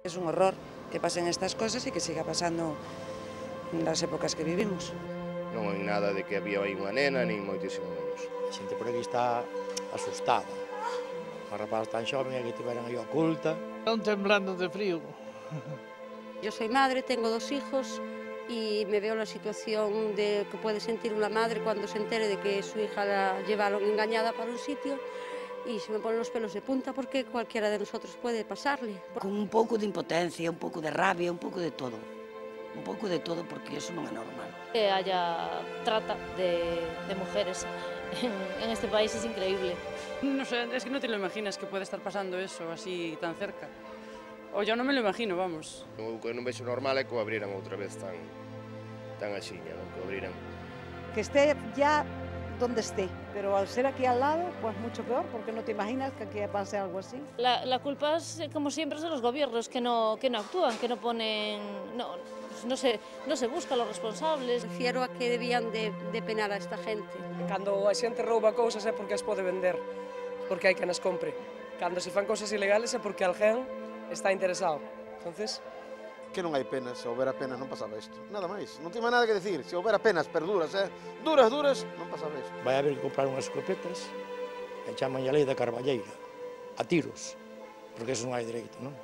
Es un horror que pasen estas cosas e que siga pasando nas épocas que vivimos. Non hai nada de que había aí unha nena, nin moitísimo menos. A xente por aquí está asustada. Os rapaz tan xoven que tiveran aí oculta. Están temblando de frío. Yo soy madre, tengo 2 hijos y me veo en la situación de que puede sentir una madre cuando se entere de que su hija la llevaron engañada para un sitio y se me ponen los pelos de punta porque cualquiera de nosotros puede pasarle. Con un pouco de impotencia, un pouco de rabia, un pouco de todo. Un pouco de todo porque eso non é normal. Que haya trata de mujeres en este país es increíble. No sé, es que no te lo imaginas que puede estar pasando eso así tan cerca. O yo no me lo imagino, vamos. O que non vexo normal é que o abriran outra vez tan axiña, non? Que o abriran. Que esté ya donde esté, pero al ser aquí al lado, pues mucho peor, porque no te imaginas que aquí pase algo así. La culpa es, como siempre, es de los gobiernos que no actúan, que no ponen... No se busca a los responsables. Refiero a que debían de penar a esta gente. Cando a xente rouba cousas é porque as pode vender, porque hai quen as compre. Cando se fan cousas ilegales é porque alguén está interesado. Entonces, que non hai penas, se houbera penas non pasaba isto. Nada máis, non ten máis nada que decir. Se houbera penas perduras, duras, non pasaba isto. Vai haber que comprar unhas escopetas e chaman a lei da carballeira, a tiros, porque eso non hai dereito, non?